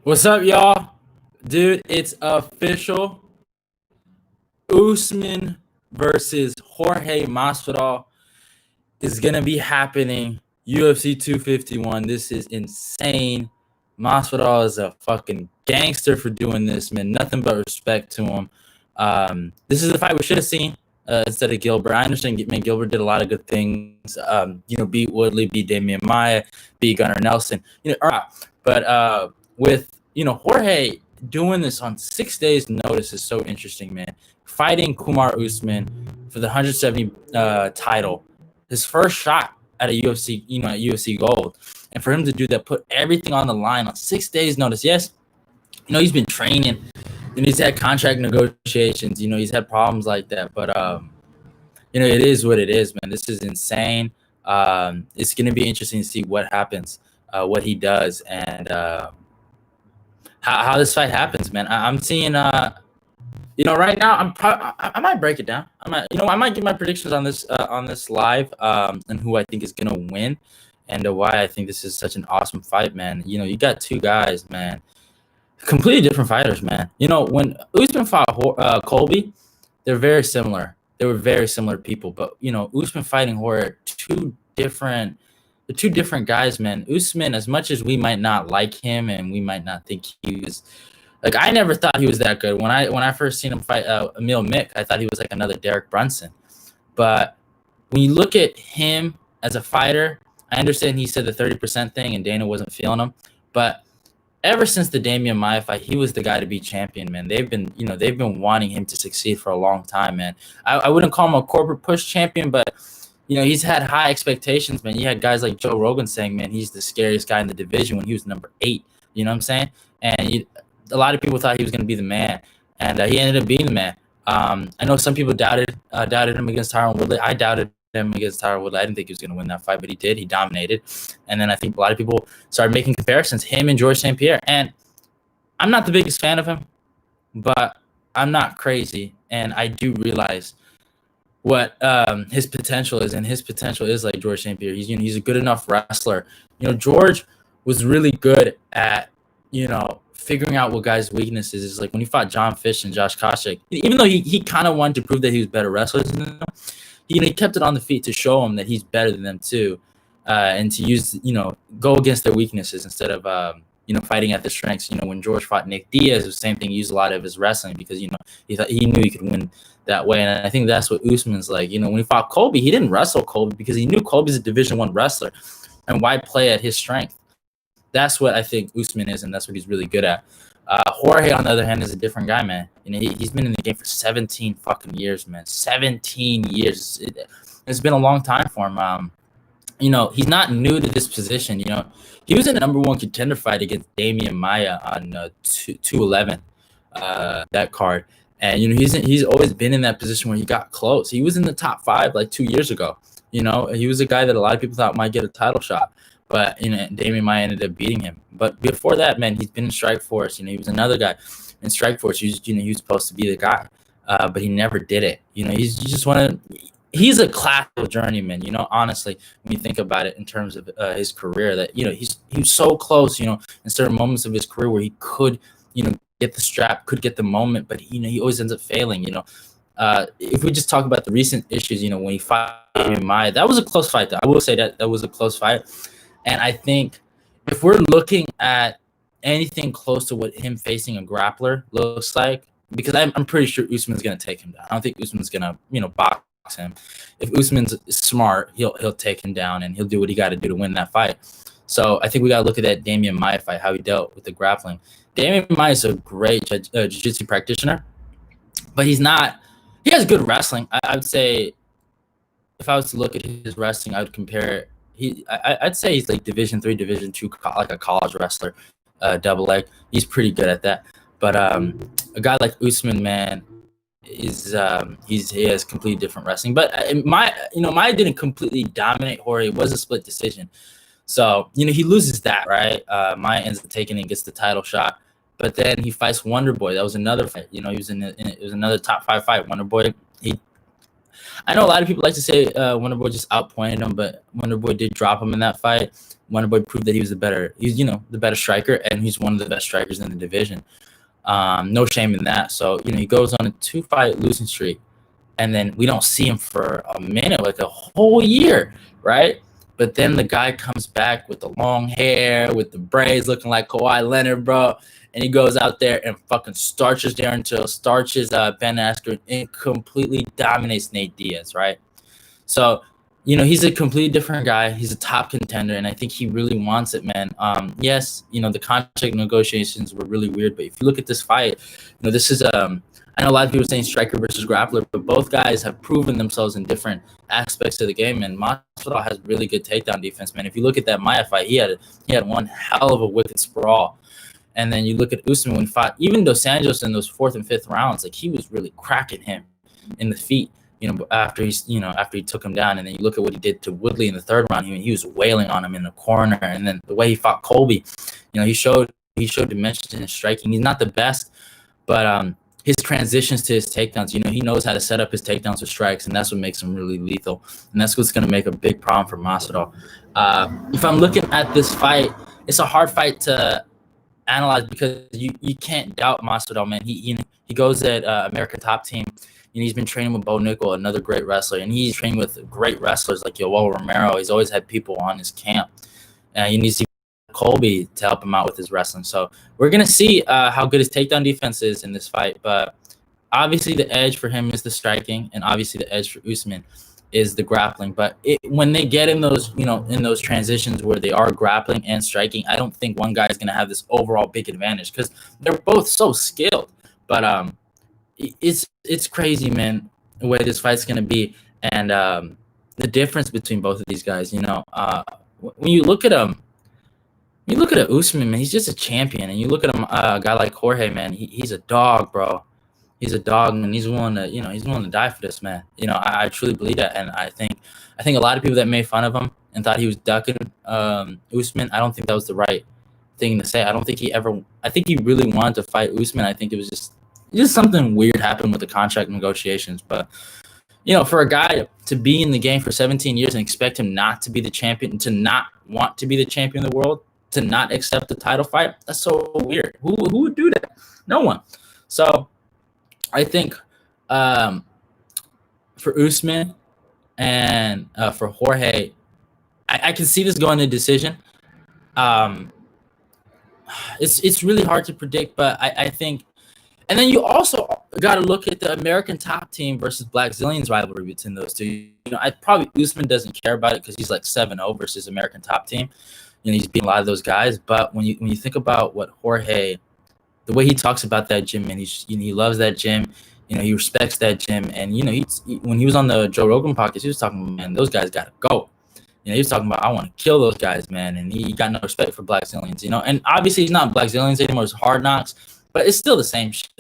What's up, y'all? Dude, it's official. Usman versus Jorge Masvidal is going to be happening. UFC 251. This is insane. Masvidal is a fucking gangster for doing this, man. Nothing but respect to him. This is the fight we should have seen instead of Gilbert. I understand, man, Gilbert did a lot of good things. Beat Woodley, beat Damian Maia, beat Gunnar Nelson. But with Jorge doing this on 6 days' notice is so interesting, man. Fighting Kumar Usman for the 170 title, his first shot at a UFC, at UFC Gold, and for him to do that, put everything on the line on 6 days' notice. Yes, he's been training, and he's had contract negotiations. He's had problems like that, but it is what it is, man. This is insane. It's gonna be interesting to see what happens, what he does, and how this fight happens, man. I'm seeing, right now, I might break it down. I might give my predictions on this live, and who I think is gonna win, and why I think this is such an awesome fight, man. You got two guys, man, completely different fighters, man. When Usman fought Colby, they're very similar. They were very similar people, but Usman fighting Jorge, two different guys, man. Usman, as much as we might not like him and we might not think he was, like, I never thought he was that good. When I first seen him fight Emil Mick, I thought he was like another Derek Brunson. But when you look at him as a fighter, I understand he said the 30% thing and Dana wasn't feeling him, but ever since the Damian Maia fight, he was the guy to be champion, man. They've been wanting him to succeed for a long time, man. I wouldn't call him a corporate push champion, but he's had high expectations, man. You had guys like Joe Rogan saying, man, he's the scariest guy in the division when he was number 8. You know what I'm saying? And a lot of people thought he was going to be the man, and he ended up being the man. I know some people doubted him against Tyron Woodley. I doubted him against Tyron Woodley. I didn't think he was going to win that fight, but he did. He dominated. And then I think a lot of people started making comparisons, him and George St. Pierre. And I'm not the biggest fan of him, but I'm not crazy. And I do realize what his potential is, and his potential is like George St. Pierre. He's a good enough wrestler. George was really good at figuring out what guys' weaknesses is. Like when he fought John Fish and Josh Koscheck, even though he kind of wanted to prove that he was better wrestlers than them, he kept it on the feet to show them that he's better than them too, and to use go against their weaknesses instead of fighting at their strengths. When George fought Nick Diaz, it was the same thing. He used a lot of his wrestling because he knew he could win that way, and I think that's what Usman's like. When he fought Colby, he didn't wrestle Colby because he knew Colby's a Division I wrestler, and why play at his strength? That's what I think Usman is, and that's what he's really good at. Jorge, on the other hand, is a different guy, man. He's been in the game for 17 fucking years, man. 17 years. It's been a long time for him. He's not new to this position. He was in the number 1 contender fight against Damian Maia on 211, that card. And, he's always been in that position where he got close. He was in the top 5 like 2 years ago. He was a guy that a lot of people thought might get a title shot. But, Damian Maia ended up beating him. But before that, man, he's been in Strikeforce. He was another guy in Strikeforce. He was supposed to be the guy, but he never did it. He's a classical journeyman, honestly, when you think about it in terms of his career, that, he was so close, in certain moments of his career where he could, get the strap, could get the moment, but, he always ends up failing, If we just talk about the recent issues, when he fought Damian Maia, that was a close fight, though. I will say that was a close fight. And I think if we're looking at anything close to what him facing a grappler looks like, because I'm pretty sure Usman's going to take him down. I don't think Usman's going to, box him. If Usman's smart, he'll take him down and he'll do what he got to do to win that fight. So I think we got to look at that Damian Maia fight, how he dealt with the grappling. Damian Maia is a great jiu-jitsu practitioner, but he has good wrestling. I would say if I was to look at his wrestling, I would compare it. I'd say he's like Division III, Division II, like a college wrestler, double leg. He's pretty good at that. But a guy like Usman, man, he has completely different wrestling. But Maia didn't completely dominate Jorge. It was a split decision. So he loses that, right? Maia ends up taking it and gets the title shot. But then he fights Wonder Boy. That was another fight. It was another top 5 fight. Wonder Boy, I know a lot of people like to say Wonderboy just outpointed him, but Wonderboy did drop him in that fight. Wonderboy proved that he's the better striker, and he's one of the best strikers in the division. No shame in that. So, he goes on a 2-fight losing streak, and then we don't see him for a minute, like a whole year, right? But then the guy comes back with the long hair, with the braids, looking like Kawhi Leonard, bro. And he goes out there and fucking starches Darren Till, starches Ben Askren, and completely dominates Nate Diaz, right? So, he's a completely different guy. He's a top contender, and I think he really wants it, man. Yes, the contract negotiations were really weird, but if you look at this fight, this is I know a lot of people are saying striker versus grappler, but both guys have proven themselves in different aspects of the game. And Masvidal has really good takedown defense, man. If you look at that Maya fight, he had one hell of a wicked sprawl. And then you look at Usman when he fought, even Dos Anjos in those 4th and 5th rounds, like he was really cracking him in the feet, after he took him down. And then you look at what he did to Woodley in the 3rd round. He was wailing on him in the corner. And then the way he fought Colby, he showed dimensions in his striking. He's not the best, but his transitions to his takedowns, he knows how to set up his takedowns with strikes, and that's what makes him really lethal. And that's what's going to make a big problem for Masvidal. If I'm looking at this fight, it's a hard fight to analyze because you can't doubt Masvidal, man. He goes at American Top Team. He's been training with Bo Nickel, another great wrestler, and he's trained with great wrestlers like Yoel Romero. He's always had people on his camp. He needs to Colby to help him out with his wrestling. So we're going to see how good his takedown defense is in this fight. But obviously the edge for him is the striking, and obviously the edge for Usman is the grappling. But when they get in those, in those transitions where they are grappling and striking, I don't think one guy is going to have this overall big advantage because they're both so skilled. But it's crazy, man, the way this fight's going to be. And the difference between both of these guys, when you look at them, you look at Usman, man, he's just a champion. And you look at him, a guy like Jorge, man, he's a dog, bro. He's a dog, and he's willing to die for this, man. I truly believe that. And I think a lot of people that made fun of him and thought he was ducking Usman, I don't think that was the right thing to say. I think he really wanted to fight Usman. I think it was just something weird happened with the contract negotiations. But, for a guy to be in the game for 17 years and expect him not to be the champion, to not want to be the champion of the world, to not accept the title fight, that's so weird. Who would do that? No one. So I think for Usman and for Jorge, I can see this going to decision. It's really hard to predict, but I think. And then you also got to look at the American Top Team versus Black Zillions rivalry between those two. Usman doesn't care about it because he's like 7-0 versus American Top Team. He's beating a lot of those guys. But when you think about what Jorge, the way he talks about that gym, and he loves that gym, he respects that gym. And when he was on the Joe Rogan podcast, he was talking, man, those guys gotta go. He was talking about, I want to kill those guys, man. And he got no respect for Black Zillions, And obviously he's not Black Zillions anymore. It's Hard Knocks. But it's still the same shit.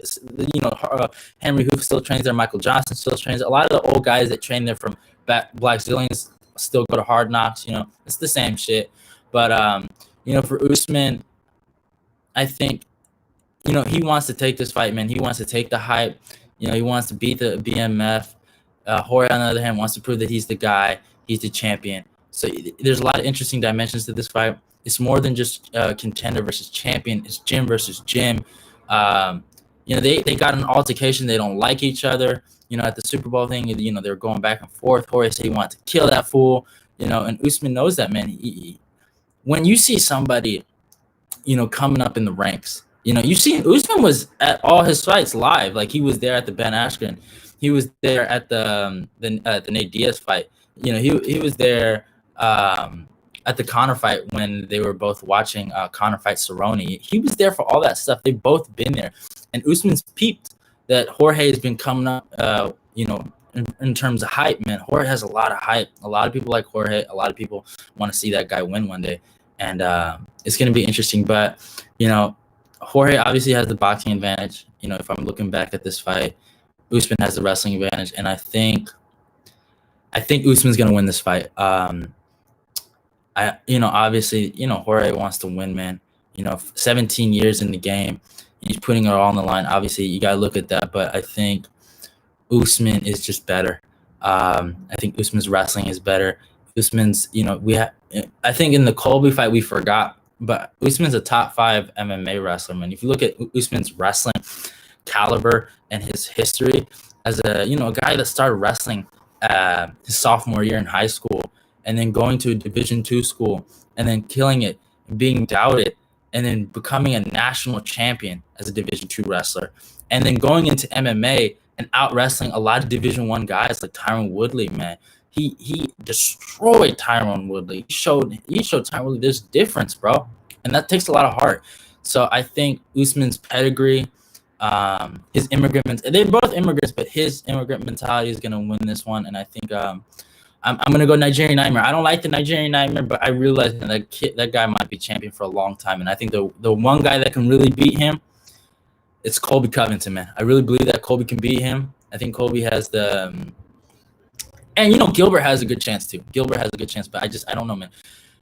Henry Hoof still trains there. Michael Johnson still trains. A lot of the old guys that train there from Black Zillions still go to Hard Knocks. It's the same shit. But, for Usman, I think, he wants to take this fight, man. He wants to take the hype. He wants to beat the BMF. Jorge, on the other hand, wants to prove that he's the guy. He's the champion. So there's a lot of interesting dimensions to this fight. It's more than just contender versus champion. It's gym versus gym. They got an altercation. They don't like each other. At the Super Bowl thing, they were going back and forth. Jorge said he wanted to kill that fool. And Usman knows that, man. When you see somebody, coming up in the ranks, you see Usman was at all his fights live. Like he was there at the Ben Askren, he was there at the Nate Diaz fight. He was there at the Conor fight when they were both watching Conor fight Cerrone. He was there for all that stuff. They've both been there, and Usman's peeped that Jorge has been coming up. In terms of hype, man, Jorge has a lot of hype. A lot of people like Jorge. A lot of people want to see that guy win one day. And it's going to be interesting. But, Jorge obviously has the boxing advantage. If I'm looking back at this fight, Usman has the wrestling advantage. And I think Usman's going to win this fight. Obviously, Jorge wants to win, man. 17 years in the game. He's putting it all on the line. Obviously, you got to look at that. But I think Usman is just better. I think Usman's wrestling is better. Usman's, I think in the Colby fight we forgot, but Usman's a top 5 MMA wrestler, man. If you look at Usman's wrestling caliber and his history as a guy that started wrestling his sophomore year in high school, and then going to a Division II school, and then killing it, and being doubted, and then becoming a national champion as a Division II wrestler, and then going into MMA and out wrestling a lot of Division I guys like Tyron Woodley, man. He destroyed Tyron Woodley. He showed Tyron Woodley there's difference, bro, and that takes a lot of heart. So I think Usman's pedigree, his immigrant, they're both immigrants, but his immigrant mentality is gonna win this one, and I think I'm gonna go Nigerian Nightmare. I don't like the Nigerian Nightmare, but I realize that guy might be champion for a long time, and I think the one guy that can really beat him, it's Colby Covington, man. I really believe that Colby can beat him. I think Colby has and Gilbert has a good chance too. Gilbert has a good chance, but I don't know, man.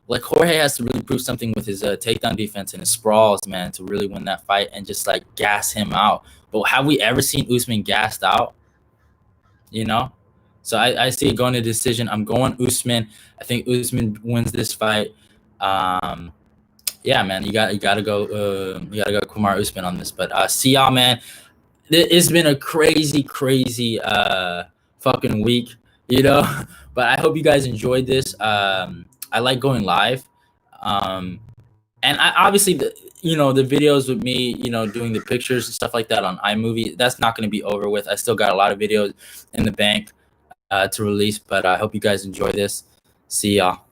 Like Jorge has to really prove something with his takedown defense and his sprawls, man, to really win that fight and just like gas him out. But have we ever seen Usman gassed out? You know, so I see it going to decision. I'm going Usman. I think Usman wins this fight. Yeah, man, you gotta go Kumar Usman on this. But see y'all, man. It's been a crazy fucking week, you know. But I hope you guys enjoyed this. I like going live, and I obviously the videos with me, doing the pictures and stuff like that on iMovie. That's not going to be over with. I still got a lot of videos in the bank to release, but I hope you guys enjoy this. See y'all.